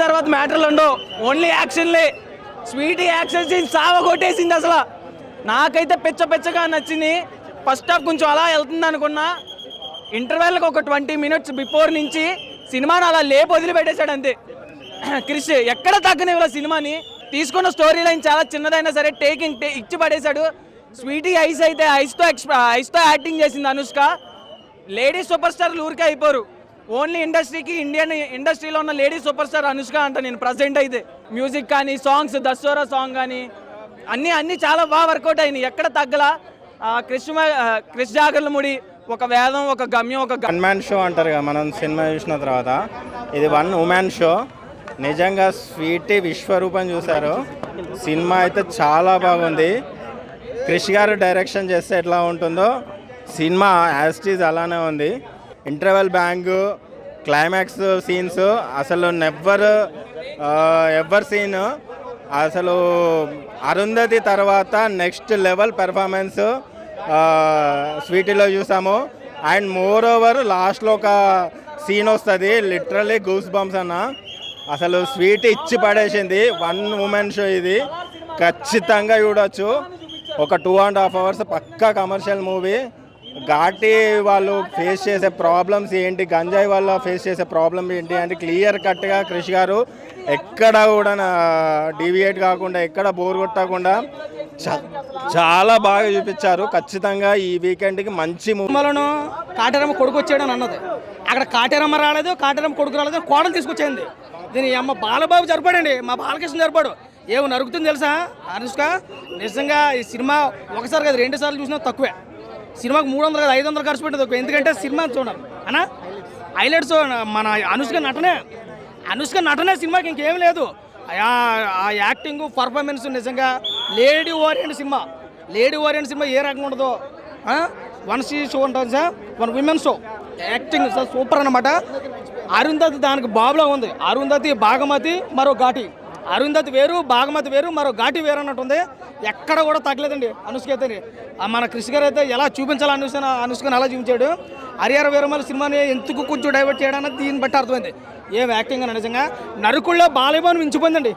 తర్వాత మ్యాటర్లు ఉండవు, only యాక్షన్లే. Sweety action scene సావ కొట్టేసింది. అసలు నాకైతే పెచ్చగా నచ్చింది. ఫస్ట్ హాఫ్ కొంచెం అలా వెళ్తుంది అనుకున్నా, ఇంటర్వెల్కి ఒక 20 minutes బిఫోర్ నుంచి సినిమాని అలా లేపు వదిలిపెట్టేశాడు అంతే. క్రిష్ ఎక్కడ తగ్గనివ్వలే సినిమాని. తీసుకున్న స్టోరీ లైన్ చాలా చిన్నదైనా సరే టేకింగ్ ఇచ్చి పడేశాడు. స్వీటీ ఐస్ అయితే ఐస్తో యాక్టింగ్ చేసింది అనుష్క. లేడీ సూపర్ స్టార్లు ఊరికే అయిపోరు, ఓన్లీ ఇండస్ట్రీకి ఇండియన్ ఇండస్ట్రీలో ఉన్న లేడీ సూపర్ స్టార్ అనుష్క అంట నేను ప్రజెంట్ అయితే. మ్యూజిక్ కానీ సాంగ్స్, దసరా సాంగ్ కానీ అన్నీ చాలా బాగా వర్కౌట్ అయినాయి, ఎక్కడ తగ్గలా. క్రిష్ జాగర్లముడి ఒక వేదం, ఒక గమ్యం, ఒక వన్ మ్యాన్ షో అంటారు కదా మనం సినిమా చూసిన తర్వాత. ఇది 1 woman షో. నిజంగా స్వీటీ విశ్వరూపం చూశారు. సినిమా అయితే చాలా బాగుంది. క్రిష్ గారు డైరెక్షన్ చేస్తే ఎట్లా ఉంటుందో సినిమా యాస్టీజ్ అలానే ఉంది. ఇంటర్వెల్ బ్యాంగ్, క్లైమాక్స్ సీన్స్ అసలు ఎవర్ సీన్. అసలు అరుంధతి తర్వాత నెక్స్ట్ లెవెల్ పెర్ఫార్మెన్స్ స్వీటీలో చూసాము. అండ్ మోర్ ఓవర్ లాస్ట్లో ఒక సీన్ వస్తుంది, లిటరల్లీ గూస్ బంప్స్ అన్న. అసలు స్వీటీ ఇచ్చి పడేసింది. 1 woman షో ఇది, ఖచ్చితంగా చూడొచ్చు. ఒక 2.5 hours పక్కా కమర్షియల్ మూవీ. ఘాటి వాళ్ళు ఫేస్ చేసే ప్రాబ్లమ్స్ ఏంటి, గంజాయి వల్ల ఫేస్ చేసే ప్రాబ్లం ఏంటి అంటే క్లియర్ కట్గా క్రిష్ గారు ఎక్కడ కూడా డీవియేట్ కాకుండా, ఎక్కడ బోర్ కొట్టకుండా చాలా బాగా చూపించారు. ఖచ్చితంగా ఈ వీకెండ్కి మంచి మూవీలను కాటేరమ్మ కొడుకు వచ్చాడు అని అన్నది. అక్కడ కాటేరమ్మ రాలేదు, కాటేరమ్మ కొడుకు రాలేదు, కోడలు తీసుకొచ్చేయండి. దీని అమ్మ బాలబాబు జరిపాడండి, మా బాలకృష్ణ జరిపాడు. ఏమో నరుకుతుంది తెలుసా అనుష్క. నిజంగా ఈ సినిమా ఒకసారి కదా 2 సార్లు చూసినా తక్కువే. సినిమాకు 300 కదా 500 ఖర్చు పెట్టేది తక్కువ. ఎందుకంటే సినిమా చూడాలి అన్నా. హైలైట్స్ మన అనుష్క నటనే సినిమాకి ఇంకేం లేదు. ఆ యాక్టింగ్, పర్ఫార్మెన్స్ నిజంగా లేడీ ఓరియంట్ సినిమా ఏ రకంగా ఉండదో. 1 షో ఉంటుంది sir, 1 women show. Acting sir super అన్నమాట. అరుంధతి దానికి బాబులా ఉంది. అరుంధతి భాగమతి మరో ఘాటి. అరుంధతి వేరు, భాగమతి వేరు, మరో ఘాటి వేరు అన్నట్టు ఉంది. ఎక్కడ కూడా తగ్గలేదండి అనుష్క అయితే. మన క్రిష్ గారు అయితే ఎలా చూపించాలి అనుష్కని అలా చూపించాడు. హరిహర వీరమల్లి సినిమాని ఎందుకు కొంచెం డైవర్ట్ చేయడానికి దీన్ని బట్టి అర్థమైంది. ఏం యాక్టింగ్ అని నిజంగా. నరుకుల్లో బాలయ్యబాబు మించిపోయిందండి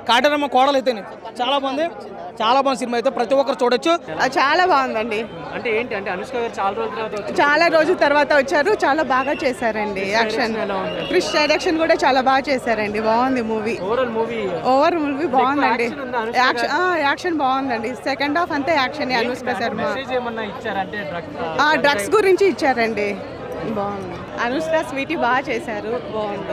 కాటేరమ్మ కోడలు అయితే. చాలా బాగుంది సినిమా అయితే, ప్రతి ఒక్కరు చూడొచ్చు. చాలా బాగుందండి. అంటే ఏంటి అంటే అనుష్క గారు చాలా రోజుల తర్వాత వచ్చారు, చాలా బాగా చేశారండి. యాక్షన్, క్రిష్ డైరెక్షన్ కూడా చాలా బాగా చేశారండి. బాగుంది మూవీ. ఓవర్ మూవీ బాగుందండి. యాక్షన్ బాగుందండి. సెకండ్ హాఫ్ అంతే యాక్షన్. అనుష్క శర్మ డ్రగ్స్ గురించి ఇచ్చారండి. బాగుంది. అనుష్క స్వీటీ బాగా చేశారు, బాగుంది.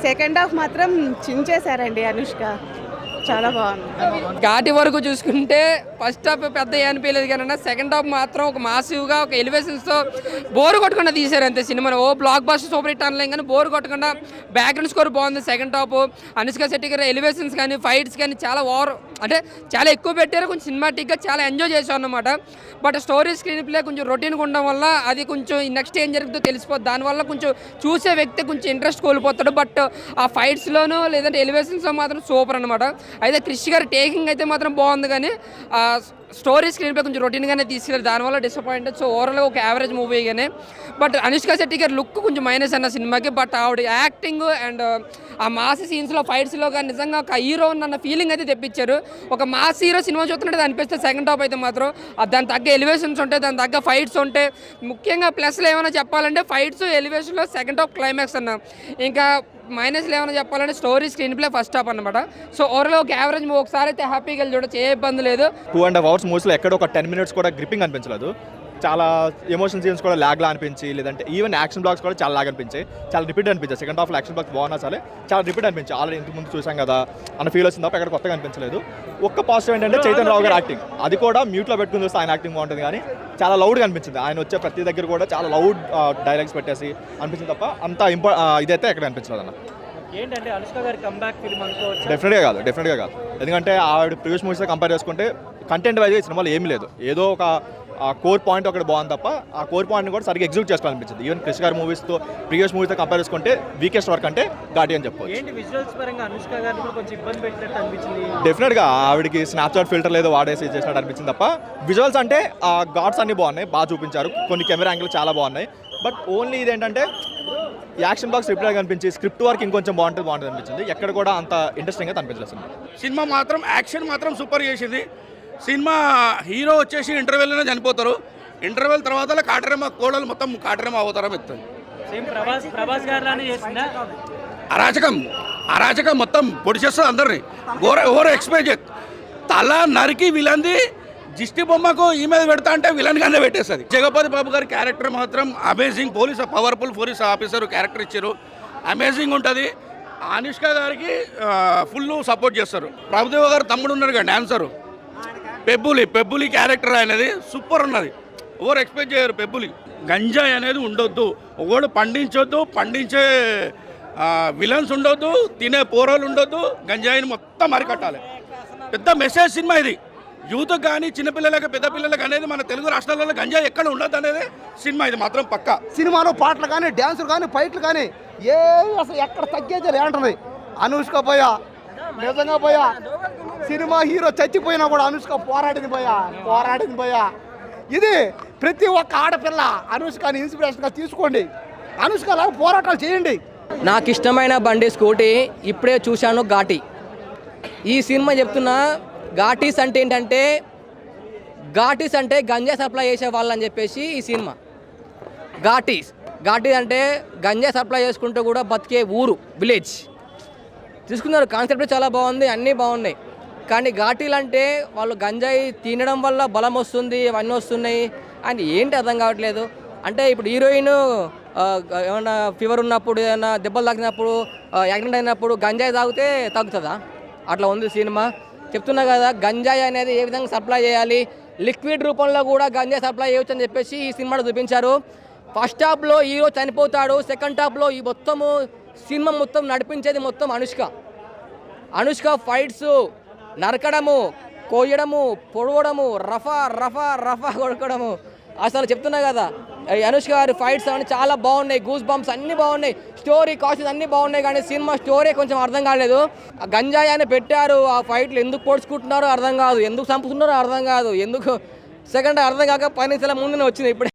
సెకండ్ హాఫ్ మాత్రం చించేశారండి అనుష్క, చాలా బాగుంది. ఘాటి వరకు చూసుకుంటే ఫస్ట్ హాఫ్ పెద్ద అనిపించలేదు కానీ సెకండ్ హాఫ్ మాత్రం ఒక మాసివ్గా, ఒక ఎలివేషన్స్తో బోరు కొట్టకుండా తీశారు అంతే సినిమాను. బ్లాక్ బస్టర్ సూపర్ హిట్ అనలేం కానీ బోరు కొట్టకుండా. బ్యాక్గ్రౌండ్ స్కోర్ బాగుంది సెకండ్ హాఫ్. అనుష్క శెట్టి గారి ఎలివేషన్స్ కానీ, ఫైట్స్ కానీ చాలా అంటే చాలా ఎక్కువ పెట్టారు. కొంచెం సినిమాటిక్గా చాలా ఎంజాయ్ చేశాను అన్నమాట. బట్ స్టోరీ, స్క్రీన్ ప్లే కొంచెం రొటీన్గా ఉండడం వల్ల అది కొంచెం నెక్స్ట్ ఏం జరుగుతుందో తెలిసిపోద్ది. దానివల్ల కొంచెం చూసే వ్యక్తి కొంచెం ఇంట్రెస్ట్ కోల్పోతాడు. బట్ ఆ ఫైట్స్లోనూ లేదంటే ఎలివేషన్స్లో మాత్రం సూపర్ అనమాట. అయితే క్రిష్ గారి టేకింగ్ అయితే మాత్రం బాగుంది కానీ స్టోరీ, స్క్రీన్ ప్లే కొంచెం రొటీన్గానే తీసుకెళ్ళారు. దానివల్ల డిసప్పాయింటెడ్. సో ఓవరాల్గా ఒక యావరేజ్ మూవీ కానీ. బట్ అనుష్క శెట్టి గారి లుక్ కొంచెం మైనస్ అన్న సినిమాకి. బట్ ఆవిడ యాక్టింగ్ అండ్ ఆ మాస్ సీన్స్లో, ఫైట్స్లో కానీ నిజంగా ఒక హీరో అన్న ఫీలింగ్ అయితే తెప్పించారు. ఒక మాస్ హీరో సినిమా చూస్తున్నట్టు అనిపిస్తే సెకండ్ హాఫ్ అయితే మాత్రం దాని తగ్గ ఎలివేషన్స్ ఉంటాయి, దాని తగ్గ ఫైట్స్ ఉంటాయి. ముఖ్యంగా ప్లస్లో ఏమైనా చెప్పాలంటే ఫైట్స్, ఎలివేషన్లో సెకండ్ హాఫ్ క్లైమాక్స్ అన్న. ఇంకా మైనస్లో ఏమైనా చెప్పాలంటే story, screen play first half అనమాట. సో ఓవరాల్ ఒక యావరేజ్ మూవీ. ఒకసారి అయితే హ్యాపీగా వెళ్ళి చూడొచ్చు, ఏ ఇబ్బంది లేదు. 2.5 hours మూవీస్లో ఎక్కడ ఒక 10 minutes కూడా గ్రిప్పింగ్ అనిపించలేదు. చాలా ఎమోషన్ సీన్స్ కూడా లాగ్లా అనిపించి, లేదంటే ఈవెన్ యాక్షన్ బ్లాక్స్ కూడా చాలా లాగ్ అనిపించాయి. చాలా రిపీట్ అనిపించాయి. సెకండ్ హాఫ్లో యాక్షన్ బ్లాక్స్ బాగున్నా సరే చాలా రిపీట్ అనిపించాయి. ఆల్రెడీ ఇంతకు ముందు చూసాం కదా అన్న ఫీల్ వచ్చింది తప్ప ఎక్కడ కొత్తగా అనిపించలేదు. ఒక్క పాజిటివ్ ఏంటంటే చైతన్య రావు గారి యాక్టింగ్, అది కూడా మ్యూట్లో పెట్టుకుని చూస్తే ఆయన యాక్టింగ్ బాగుంటుంది కానీ చాలా లౌడ్గా అనిపించింది. ఆయన వచ్చే ప్రతి దగ్గర కూడా చాలా లౌడ్ డైలాగ్స్ పెట్టేసి అనిపించింది తప్ప అంత ఇదైతే ఎక్కడ అనిపించలేదు అన్న. ఏంటంటే అనుష్క గారి కంబ్యాక్ ఫిల్మ్ అనుకోవచ్చు? డెఫినెట్గా కాదు. ఎందుకంటే ఆవిడ ప్రీవియస్ మూవీస్తో కంపేర్ చేసుకుంటే కంటెంట్ వైజ్గా ఈ సినిమాలో ఏమీ లేదు. ఏదో ఒక కోర్ పాయింట్ ఒకటి బాగుంది తప్ప ఆ కోర్ పాయింట్ని కూడా సరిగ్గా ఎగ్జిక్యూట్ చేసుకోవాలనిపించింది. ఈవెన్ క్రిష్ గారి మూవీస్తో, ప్రీవియస్ మూవీస్తో కంపేర్ చేసుకుంటే వీకెస్ట్ వర్క్ అంటే ఘాటి అని చెప్పుకోవచ్చు. ఏంటి విజువల్స్ పరంగా అనుష్క గారిని కూడా కొంచెం ఇబ్బంది పెట్టినట్టు అనిపించింది. డెఫినెట్గా ఆవిడకి స్నాప్చాట్ ఫిల్టర్ లేదో వాడేసి చేసినట్టు అనిపించింది తప్ప విజువల్స్ అంటే ఘాట్స్ అన్నీ బాగున్నాయి, బాగా చూపించారు. కొన్ని కెమెరా యాంగిల్ చాలా బాగున్నాయి. బట్ ఓన్లీ ఇదేంటంటే యాక్షన్ బాక్స్ రిపీట్ అనిపించి స్క్రిప్ట్ వర్క్ ఇంకొంచెం బాగుంటుంది అనిపించింది. ఎక్కడ కూడా అంత ఇంట్రెస్టింగ్గా అనిపించలేదు సినిమా. సినిమా మాత్రం యాక్షన్ మాత్రం సూపర్ చేసింది. సినిమా హీరో వచ్చేసి ఇంటర్వెల్లోనే చనిపోతారు. ఇంటర్వెల్ తర్వాత కాటరమ్మ కోడలు మొత్తం కాటరమ్మ అవతారం ఎత్తుంది. అరాచకం మొత్తం పొడిచేస్తుంది అందరినీ. ఓవర్ ఎక్స్పెక్ట్ తల నరికి విలంది దిష్టి బొమ్మకు ఈ మీద పెడతా అంటే విలన్ గానే పెట్టేస్తుంది. జగపతి బాబు గారి క్యారెక్టర్ మాత్రం amazing. Powerful police officer character ఇచ్చారు, అమేజింగ్ ఉంటుంది. అనుష్క గారికి ఫుల్ సపోర్ట్ చేస్తారు. ప్రభుదేవ గారు తమ్ముడు ఉన్నారు కదా డాన్సరు పెబ్బులి క్యారెక్టర్ అనేది సూపర్ ఉన్నది. ఓవర్ ఎక్స్పెక్ట్ చేయరు. పెబ్బులి గంజాయి అనేది ఉండొద్దు, ఒకడు పండించే విలన్స్ ఉండొద్దు, తినే పోరాలు ఉండొద్దు, గంజాయిని మొత్తం అరికట్టాలి. పెద్ద మెసేజ్ సినిమా ఇది. యూత్ కానీ చిన్నపిల్లలకి పెద్ద పిల్లలకి అనేది మన తెలుగు రాష్ట్రాలలో గంజాయి ఎక్కడ ఉండదు అనేది సినిమా ఇది మాత్రం పక్కా. సినిమాలో పాటలు కానీ డ్యాన్సులు కానీ ఫైట్లు కానీ ఏ అసలు ఎక్కడ తగ్గేది లేంటుంది. అనుష్క పోయా నిజంగా పోయా సినిమా హీరో చచ్చిపోయినా కూడా అనుష్క పోరాడింది పోయా. ఇది ప్రతి ఒక్క ఆడపిల్ల అనుష్కని ఇన్స్పిరేషన్గా తీసుకోండి. అనుష్కలా పోరాటాలు చేయండి. నాకు ఇష్టమైన బండి స్కూటీ. ఇప్పుడే చూశాను ఘాటీ. ఈ సినిమా చెప్తున్నా ఘాటీస్ అంటే ఏంటంటే గంజా సప్లై చేసే వాళ్ళని చెప్పేసి ఈ సినిమా. ఘాటీస్ అంటే గంజా సప్లై చేసుకుంటూ కూడా బతికే ఊరు, విలేజ్ తీసుకున్నారు. కాన్సెప్ట్ చాలా బాగుంది, అన్నీ బాగున్నాయి. కానీ ఘాటీలు అంటే వాళ్ళు గంజాయి తినడం వల్ల బలం వస్తుంది, అవన్నీ వస్తున్నాయి అని ఏంటి అర్థం కావట్లేదు. అంటే ఇప్పుడు హీరోయిన్ ఏమన్నా ఫీవర్ ఉన్నప్పుడు, ఏదైనా దెబ్బలు తాకినప్పుడు, యాక్సిడెంట్ అయినప్పుడు గంజాయి తాగితే తగ్గుతుందా? అట్లా ఉంది సినిమా. చెప్తున్నా కదా, గంజాయి అనేది ఏ విధంగా సప్లై చేయాలి, లిక్విడ్ రూపంలో కూడా గంజాయి సప్లై చేయవచ్చు అని చెప్పేసి ఈ సినిమాలో చూపించారు. ఫస్ట్ హాఫ్లో హీరో చనిపోతాడు, సెకండ్ హాఫ్లో ఈ మొత్తము సినిమా మొత్తం నడిపించేది మొత్తం అనుష్క ఫైట్స్, నరకడము, కోయడము, పొడవడము, రఫా కొడకడము. అసలు చెప్తున్నా కదా, అనుష్క గారి ఫైట్స్ అవన్నీ చాలా బాగున్నాయి. గూస్ బంప్స్ అన్నీ బాగున్నాయి, స్టోరీ కాస్ట్ అన్నీ బాగున్నాయి. కానీ సినిమా స్టోరీ కొంచెం అర్థం కాలేదు. గంజాయి అని పెట్టారు, ఆ ఫైట్లు ఎందుకు పొడుచుకుంటున్నారో అర్థం కాదు, ఎందుకు చంపుతున్నారో అర్థం కాదు, ఎందుకు సెకండ్ అర్థం కాక 10 నిమిషాల ముందునే వచ్చింది. ఇప్పుడు